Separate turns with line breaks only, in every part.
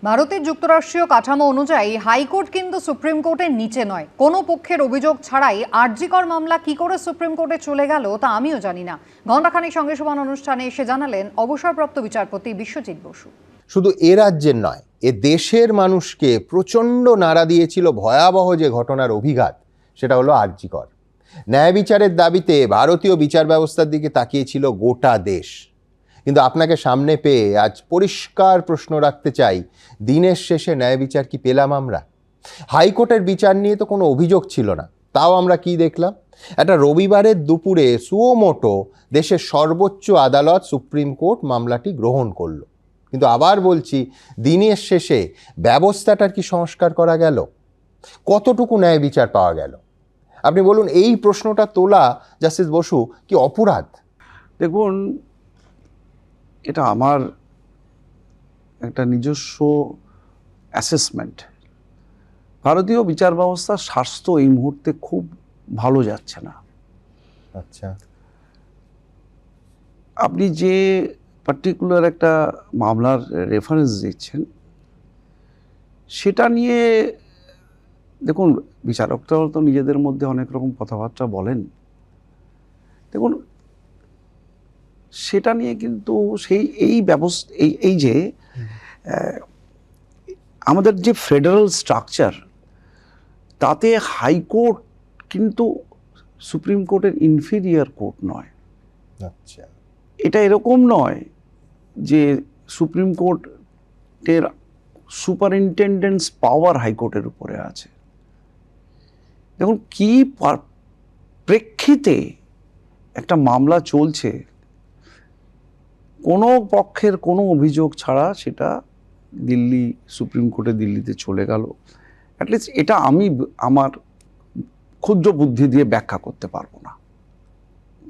ভারতের যুক্তরাষ্ট্রীয় কাঠামো অনুযায়ী হাইকোর্ট কিন্তু সুপ্রিম কোর্টের নিচে নয়। কোনো পক্ষের অভিযোগ ছাড়াই আরজিকর মামলা কি করে সুপ্রিম কোর্টে চলে গেল তা আমিও জানি না। ঘণ্টাখানেক সঙ্গে সমান অনুষ্ঠানে এসে জানালেন অবসরপ্রাপ্ত বিচারপতি বিশ্বজিৎ বসু।
শুধু এ রাজ্যের নয়, এ দেশের মানুষকে প্রচণ্ড নাড়া দিয়েছিল ভয়াবহ যে ঘটনার অভিঘাত, সেটা হলো আরজিকর। ন্যায় বিচারের দাবিতে ভারতীয় বিচার ব্যবস্থার দিকে তাকিয়েছিল গোটা দেশ। কিন্তু আপনাকে সামনে পেয়ে আজ পরিষ্কার প্রশ্ন রাখতে চাই, দিনের শেষে ন্যায় বিচার কি পেলাম আমরা? হাইকোর্টের বিচার নিয়ে তো কোনো অভিযোগ ছিল না, তাও আমরা কি দেখলাম? একটা রবিবারের দুপুরে সুমোটো দেশের সর্বোচ্চ আদালত সুপ্রিম কোর্ট মামলাটি গ্রহণ করলো। কিন্তু আবার বলছি, দিনের শেষে ব্যবস্থাটার কি সংস্কার করা গেল? কতটুকু ন্যায় বিচার পাওয়া গেল? আপনি বলুন, এই প্রশ্নটা তোলা জাস্টিস বসু কি অপরাধ?
দেখুন, এটা আমার একটা নিজস্ব অ্যাসেসমেন্ট। ভারতীয় বিচার ব্যবস্থার স্বাস্থ্য এই মুহূর্তে খুব ভালো যাচ্ছে না।
আচ্ছা,
আপনি যে পার্টিকুলার একটা মামলার রেফারেন্স দিচ্ছেন, সেটা নিয়ে দেখুন, বিচারকরাও তো নিজেদের মধ্যে অনেক রকম কথাবার্তা বলেন। দেখুন, সেটা নিয়ে কিন্তু এই ব্যবস্থা এই যে আমাদের যে ফেডারেল স্ট্রাকচার, তাতে হাইকোর্ট কিন্তু সুপ্রিম কোর্টের ইনফিরিয়ার কোর্ট নয়।
আচ্ছা,
এটা এরকম নয় যে সুপ্রিম কোর্টের সুপারিনটেন্ডেন্টস পাওয়ার হাইকোর্টের উপরে আছে। দেখুন, কি প্রেক্ষিতে একটা মামলা চলছে, কোনো পক্ষের কোনো অভিযোগ ছাড়া সেটা দিল্লি সুপ্রিম কোর্টে দিল্লিতে চলে গেল। অ্যাটলিস্ট এটা আমি আমার ক্ষুদ্র বুদ্ধি দিয়ে ব্যাখ্যা করতে পারবো না।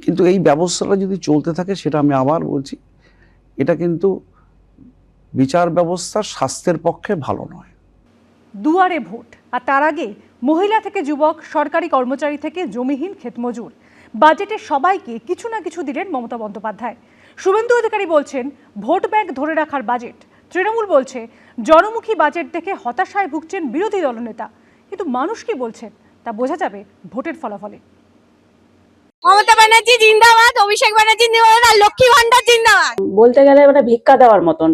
কিন্তু এই ব্যবস্থাটা যদি চলতে থাকে, সেটা আমি আবার বলছি, এটা কিন্তু বিচার ব্যবস্থার স্বাস্থ্যের পক্ষে ভালো নয়।
দুয়ারে ভোট, আর তার আগে মহিলা থেকে যুবক, সরকারি কর্মচারী থেকে জমিহীন ক্ষেতমজুর, বাজেটে সবাইকে কিছু না কিছু দিলেন মমতা বন্দ্যোপাধ্যায়। শুভেন্দু অধিকারী বলছেন ভোট ব্যাংক ধরে রাখার বাজেট। তৃণমূল বলছে জনমুখী বাজেট দেখে হতাশায় ভুগছেন বিরোধী দলনেতা। কিন্তু মানুষ কি বলছেন তা বোঝা যাবে ভোটের ফলাফলে।
মমতা ব্যানার্জি জিন্দাবাদ, অভিষেক ব্যানার্জি জিন্দাবাদ, আর লক্ষ্মী ভান্ডার জিন্দাবাদ।
বলতে গেলে মানে ভিক্ষা দেওয়ার মতন,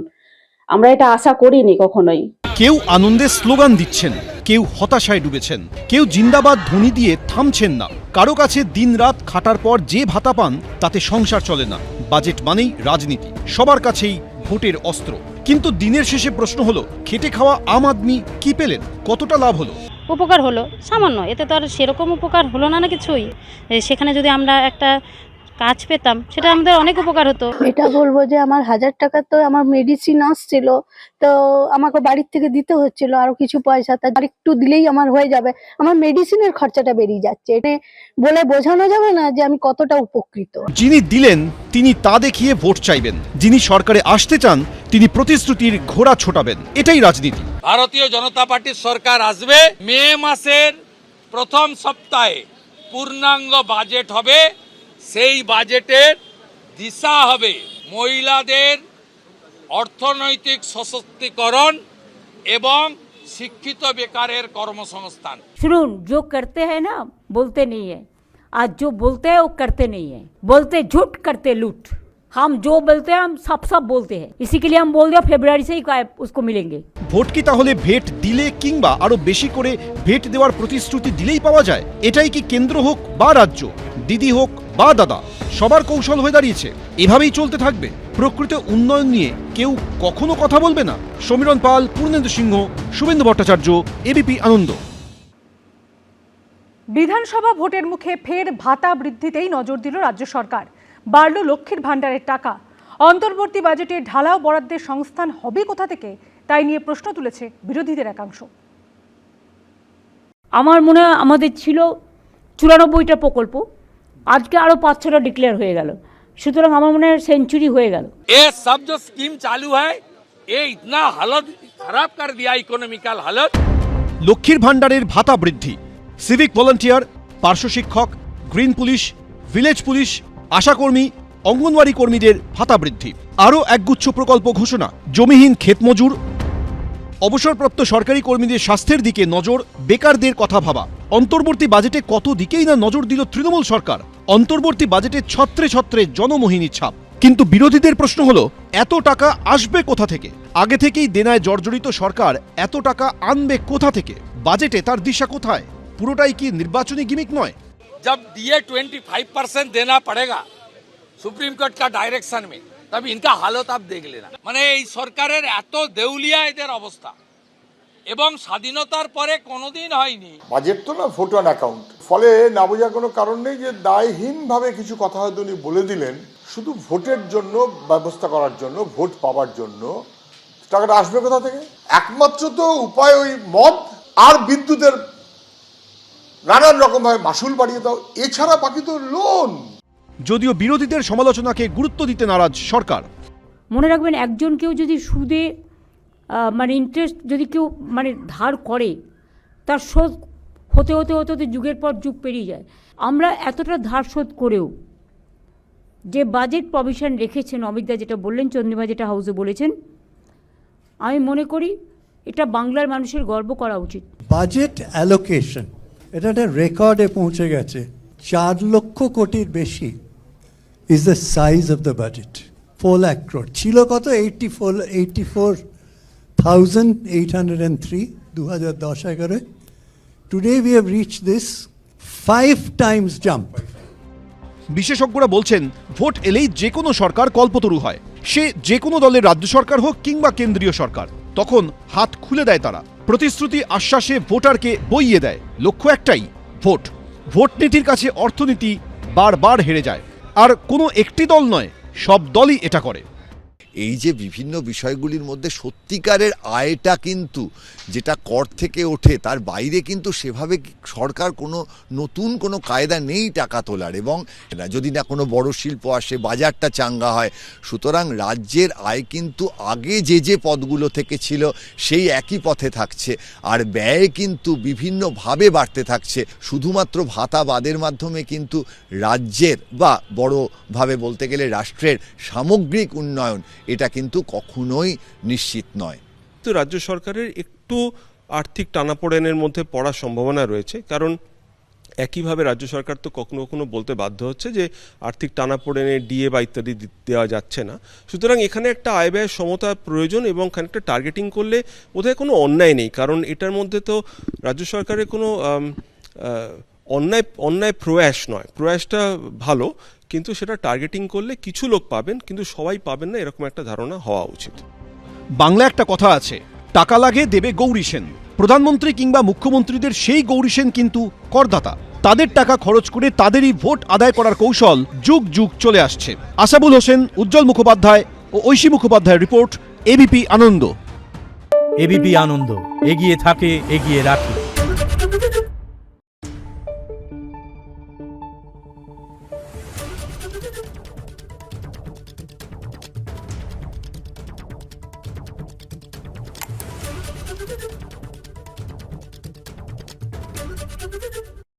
আমরা এটা আশা করিনি কখনোই।
কেউ আনন্দে স্লোগান দিচ্ছেন, কেউ হতাশায় ডুবেছেন, কেউ জিন্দাবাদ ধ্বনি দিয়ে থামছেন না। কারো কাছে দিনরাত খাটার পর যে ভাতা পান তাতে সংসার চলে না। বাজেট মানেই রাজনীতি, সবার কাছেই ভোটের অস্ত্র। কিন্তু দিনের শেষে প্রশ্ন হলো, খেটে খাওয়া আম আদমি কি পেলেন? কতটা লাভ হলো?
উপকার হলো সামান্য, এতে তো আর সেরকম উপকার হলো না কিছুই। সেখানে যদি আমরা একটা কাজ পেতাম, সেটা আমাদের অনেক উপকার হতো।
এটা বলবো যে আমার 1000 টাকা তো আমার মেডিসিন আসছিল, তো আমাকে বাড়ির থেকে দিতে হচ্ছিল আরো কিছু পয়সা, তা আর একটু দিলেই আমার হয়ে যাবে। আমার মেডিসিনের খরচাটা বেরিয়ে যাচ্ছে। এটা বলে বোঝানো যাবে না যে আমি কতটা উপকৃত।
যিনি দিলেন তিনি তা দেখিয়ে ভোট চাইবেন, যিনি সরকারে আসতে চান তিনি প্রতিশ্রুতির ঘোড়া ছোটাবেন। এটাই রাজনীতি।
ভারতীয় জনতা পার্টির সরকার আসবে, মে মাসের প্রথম সপ্তাহে পূর্ণাঙ্গ বাজেট হবে। সেই বাজেটের দিশা হবে মহিলাদের অর্থনৈতিক সশক্তিকরণ এবং শিক্ষিত বেকারের কর্মসংস্থান।
শুনুন, जो करते हैं ना बोलते नहीं है, आज जो बोलते हैं वो करते नहीं है। बोलते झूठ, करते लूट। हम जो बोलते हैं हम सब बोलते हैं, इसी के लिए हम बोल दिया फरवरी से ही उसको मिलेंगे।
ভোট কি তাহলে ভেট দিলে কিংবা আরো বেশি করে ভেট দেওয়ার প্রতিশ্রুতি দিলেই পাওয়া যায়? এটাই কি কেন্দ্র হোক বা রাজ্য, দিদি হোক বা দাদা, সবার কৌশল হয়ে দাঁড়িয়েছে? এভাবেই চলতে থাকবে? প্রকৃত উন্নয়ন নিয়ে কেউ কখনো কথা বলবে না? সমীরণ পাল, পূর্ণেন্দু সিংহ, শুভেন্দু ভট্টাচার্য, এবিপি আনন্দ।
বিধানসভা ভোটের মুখে ফের ভাতা বৃদ্ধিতেই নজর দিল রাজ্য সরকার। বাড়ল লক্ষ্মীর ভান্ডারের টাকা। অন্তর্বর্তী বাজেটে ঢালাও বরাদ্দের সংস্থান হবে কোথা থেকে, তাই নিয়ে প্রশ্ন তুলেছে বিরোধীদের একাংশ।
আমার মনে হয় আমাদের ছিল 94টা প্রকল্প, আজকে আরো 5-6টা ডিক্লেয়ার হয়ে গেল। সুতরাং আমার মনে হয় সেঞ্চুরি হয়ে গেল।
ये सब जो स्कीम चालू है, ये इतना हालत खराब कर दिया, इकोनॉमिकल हालत।
লক্ষ্মীর ভান্ডারের ভাতা বৃদ্ধি, সিভিক ভলান্টিয়ার, পার্শ্ব শিক্ষক, গ্রিন পুলিশ, ভিলেজ পুলিশ, আশাকর্মী, অঙ্গনওয়াড়ি কর্মীদের ভাতা বৃদ্ধি, আরও একগুচ্ছ প্রকল্প ঘোষণা, জমিহীন ক্ষেতমজুর, অবসরপ্রাপ্ত সরকারি কর্মীদের স্বাস্থ্যের দিকে নজর, বেকারদের কথা ভাবা। অন্তর্বর্তী বাজেটে কত দিকেই না নজর দিল তৃণমূল সরকার। অন্তর্বর্তী বাজেটে ছত্রে ছত্রে জনমোহিনী ছাপ। কিন্তু বিরোধীদের প্রশ্ন হলো, এত টাকা আসবে কোথা থেকে? আগে থেকেই দেনায় জর্জরিত সরকার এত টাকা আনবে কোথা থেকে? বাজেটে তার দিশা কোথায়? পুরোটাই কি নির্বাচনী গিমিক নয়?
जब DA 25% देना पड़ेगा सुप्रीम कोर्ट का डायरेक्शन में, तब इनका हालत आप देख लेना। মানে এই সরকারের এত দেউলিয়া এদের অবস্থা, এবং স্বাধীনতার পরে কোনোদিন হয়নি।
বাজেট তো না ভোট অন অ্যাকাউন্ট, ফলে না বোঝার কোনো কারণ নেই যে দায়হীনভাবে কিছু কথা হয়তো উনি বলে দিলেন শুধু ভোটের জন্য, ব্যবস্থা করার জন্য, ভোট পাওয়ার জন্য। টাকাটা আসবে কোথা থেকে? একমাত্র তো উপায় ওই মদ আর বিদ্যুতের নানান রকম ভাবে মাসুল বাড়িয়ে দাও, এছাড়া বাকি তো লোন।
যদিও বিরোধীদের সমালোচনাকে গুরুত্ব দিতে নারাজ সরকার।
মনে রাখবেন, একজন কেউ যদি সুদে মানে ইন্টারেস্ট যদি কেউ মানে ধার করে, তার শোধ হতে হতে হতে হতে যুগের পর যুগ পেরিয়ে যায়। আমরা এতটা ধার শোধ করেও যে বাজেট প্রভিশন রেখেছেন, অমিতদা যেটা বললেন, চন্দ্রিমা যেটা হাউসে বলেছেন, আমি মনে করি এটা বাংলার মানুষের গর্ব করা উচিত।
বাজেট অ্যালোকেশন এটা একটা রেকর্ডে পৌঁছে গেছে, 4 লক্ষ কোটির বেশি is the size of the budget. 4 lakh crore ছিল কত? 84,803 2010-11। Today we have reached this 5 times jump.
বিশেষজ্ঞরা বলছেন, ভোট এলেই যে কোনো সরকার কল্পতরু হয়। সে যে কোনো দলের রাজ্য সরকার হোক কিংবা কেন্দ্রীয় সরকার, তখন হাত খুলে দেয় তারা। প্রতিশ্রুতি আশ্বাসে ভোটারকে বইয়ে দেয়। লক্ষ্য একটাই, ভোট। ভোট নীতির কাছে অর্থনীতি বারবার হেরে যায়। আর কোনো একটি দল নয়, সব দলই এটা করে।
এই যে বিভিন্ন বিষয়গুলির মধ্যে সত্যিকারের আয়টা কিন্তু যেটা কর থেকে ওঠে, তার বাইরে কিন্তু সেভাবে সরকার কোনো নতুন কোনো কায়দা নেই টাকা তোলার। এবং যদি না কোনো বড় শিল্প আসে, বাজারটা চাঙ্গা হয়, সুতরাং রাজ্যের আয় কিন্তু আগে যে পথগুলো থেকে ছিল সেই একই পথে থাকছে। আর ব্যয় কিন্তু বিভিন্নভাবে বাড়তে থাকছে। শুধুমাত্র ভাতা বাদের মাধ্যমে কিন্তু রাজ্যের বা বড়ভাবে বলতে গেলে রাষ্ট্রের সামগ্রিক উন্নয়ন এটা কিন্তু কখনোই নিশ্চিত নয়।
তো রাজ্য সরকারের একটু আর্থিক টানাপোড়েনের মধ্যে পড়ার সম্ভাবনা রয়েছে, কারণ একইভাবে রাজ্য সরকার তো কখনো কখনো বলতে বাধ্য হচ্ছে যে আর্থিক টানাপোড়েনে ডিএ বা ইত্যাদি দেওয়া যাচ্ছে না। সুতরাং এখানে একটা আয় ব্যয় সমতার প্রয়োজন, এবং খানিকটা টার্গেটিং করলে বোধহয় কোনো অন্যায় নেই। কারণ এটার মধ্যে তো রাজ্য সরকারের কোনো অন্যায় প্রয়াস নয়। প্রয়াসটা ভালো, কিন্তু সেটা টার্গেটিং করলে কিছু লোক পাবেন, কিন্তু সবাই পাবেন না, এরকম একটা ধারণা হওয়া উচিত।
বাংলা একটা কথা আছে, টাকা লাগে দেবে গৌরী সেন। প্রধানমন্ত্রী কিংবা মুখ্যমন্ত্রীদের সেই গৌরী সেন কিন্তু করদাতা। তাদের টাকা খরচ করে তাদেরই ভোট আদায় করার কৌশল যুগ যুগ চলে আসছে। আসাবুল হোসেন, উজ্জ্বল মুখোপাধ্যায় ও ঐশী মুখোপাধ্যায়ের রিপোর্ট, এবিপি আনন্দ।
এবিপি আনন্দ, এগিয়ে থাকে, এগিয়ে রাখে।